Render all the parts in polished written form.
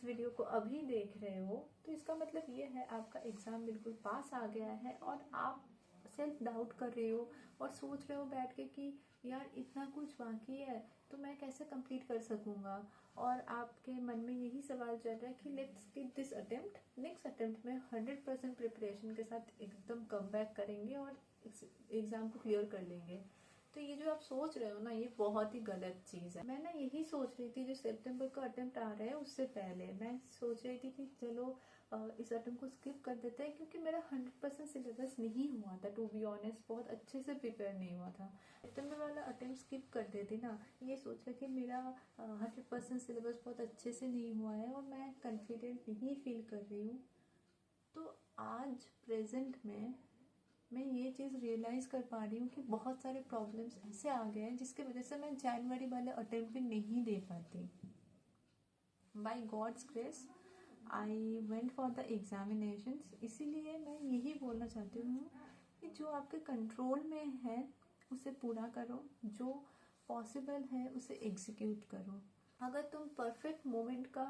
Video को अभी देख रहे हो तो इसका मतलब ये है आपका एग्जाम बिल्कुल पास आ गया है और आप सेल्फ डाउट कर रहे हो और सोच रहे हो बैठ के कि यार इतना कुछ बाकी है तो मैं कैसे कंप्लीट कर सकूंगा। और आपके मन में यही सवाल चल रहा है कि let's skip this attempt, next attempt में 100% प्रिपरेशन के साथ एकदम कम बैक करेंगे और एग्जाम को क्लियर कर लेंगे। तो ये जो आप सोच रहे हो ना, ये बहुत ही गलत चीज है। मैं ना यही सोच रही थी, जो सितंबर का अटेम्प्ट आ रहा है उससे पहले मैं सोच रही थी कि चलो इस अटेम्प्ट को स्किप कर देते हैं, क्योंकि मेरा 100% सिलेबस नहीं हुआ था। टू बी ऑनेस्ट बहुत अच्छे से प्रिपेयर नहीं हुआ था। सितंबर वाला अटेम्प्ट स्किप कर देती ना, ये सोच कर कि मेरा 100% सिलेबस बहुत अच्छे से नहीं हुआ है और मैं कॉन्फिडेंट नहीं फील कर रही हूँ। तो आज प्रेजेंट में मैं ये चीज़ रियलाइज कर पा रही हूँ कि बहुत सारे प्रॉब्लम्स ऐसे आ गए हैं जिसकी वजह से मैं जनवरी वाले अटेम्प्ट भी नहीं दे पाती। By God's grace I went for the examinations. इसीलिए मैं यही बोलना चाहती हूँ कि जो आपके कंट्रोल में है उसे पूरा करो, जो पॉसिबल है उसे एग्जीक्यूट करो। अगर तुम परफेक्ट मोमेंट का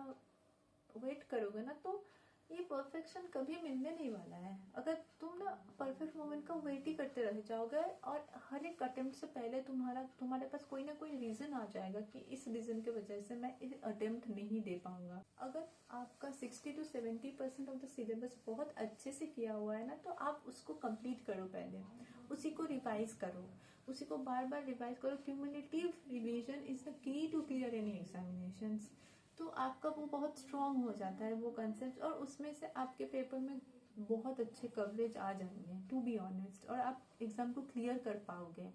वेट करोगे ना तो ये परफेक्शन कभी मिलने नहीं वाला है। अगर तुम ना परफेक्ट मोमेंट का वेट ही करते रह जाओगे और हर एक अटेम्प्ट से पहले तुम्हारे पास कोई ना कोई रीजन आ जाएगा कि इस रीजन की वजह से मैं इस अटेम्प्ट नहीं दे पाऊंगा। अगर आपका 60 to 70% ऑफ द सिलेबस बहुत अच्छे से किया हुआ है ना, तो आप उसको कंप्लीट करो, पहले उसी को रिवाइज करो, उसी को बार बार रिवाइज करो। Cumulative revision is the key to clear any examinations. तो आपका वो बहुत स्ट्रांग हो जाता है वो कंसेप्ट, और उसमें से आपके पेपर में बहुत अच्छे कवरेज आ जाएंगे टू बी ऑनेस्ट, और आप एग्जाम को क्लियर कर पाओगे।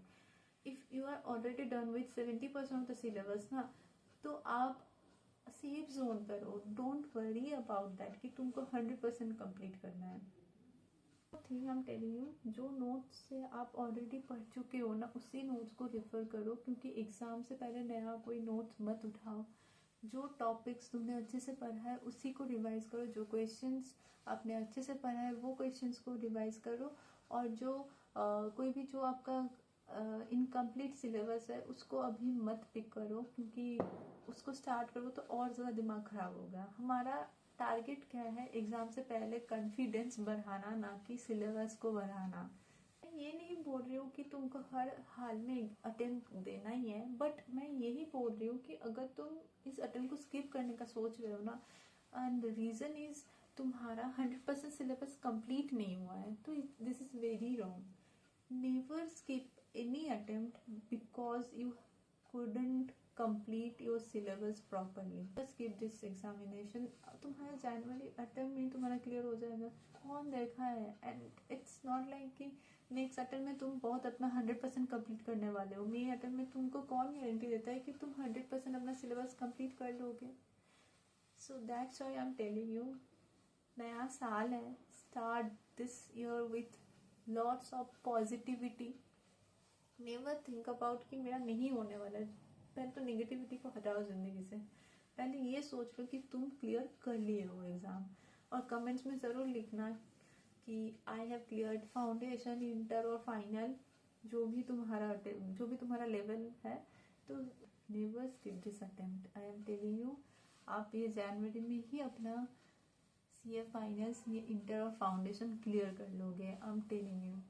If you are already done with 70% of the syllabus ना, तो आप सेफ जोन पर हो। डोंट वरी अबाउट दैट कि तुमको 100% कंप्लीट करना है। Thing I am telling you, जो नोट्स से आप ऑलरेडी पढ़ चुके हो ना, उसी नोट्स को रेफर करो, क्योंकि एग्जाम से पहले नया कोई नोट्स मत उठाओ। जो टॉपिक्स तुमने अच्छे से पढ़ा है उसी को रिवाइज करो, जो क्वेश्चंस आपने अच्छे से पढ़ा है वो क्वेश्चंस को रिवाइज करो, और जो कोई भी जो आपका इनकम्प्लीट सिलेबस है उसको अभी मत पिक करो, क्योंकि उसको स्टार्ट करो तो और ज़्यादा दिमाग खराब होगा। हमारा टारगेट क्या है, एग्जाम से पहले कॉन्फिडेंस बढ़ाना, ना कि सिलेबस को बढ़ाना। ये नहीं बोल रही हूँ कि तुमको हर हाल में अटेम्प्ट देना ही है, बट मैं यही बोल रही हूँ कि अगर तुम इस अटेम्प्ट को स्किप करने का सोच रहे हो ना, एंड रीजन इज तुम्हारा 100% सिलेबस कंप्लीट नहीं हुआ है, तो this is very wrong. Never skip any attempt because you couldn't complete your syllabus properly. Just skip this examination. तुम्हारा जनवरी अटेम्प्ट में तुम्हारा क्लियर हो जाएगा, कौन देखा है। एंड इट्स नॉट लाइक कि नेक्स्ट अटेम्प्ट में तुम बहुत अपना 100% कंप्लीट करने वाले हो। मेरे अटेम्प्ट में तुमको कौन गारंटी देता है कि तुम 100% अपना सिलेबस कंप्लीट कर लोगे। So that's why I am telling you, नया साल है, start this year with lots of positivity. Never think about कि मेरा नहीं होने वाला है। पहले तो नेगेटिविटी को हटाओ जिंदगी से, पहले ये सोच लो कि तुम क्लियर कर लिए हो एग्जाम। और कमेंट्स में जरूर लिखना कि I have cleared foundation, inter और फाइनल, जो भी तुम्हारा लेवल है। तो never skip this attempt, I am telling you. आप ये जनवरी में ही अपना सीए फाइनल, सीए इंटर और फाउंडेशन क्लियर कर लोगे, आई एम टेलिंग यू।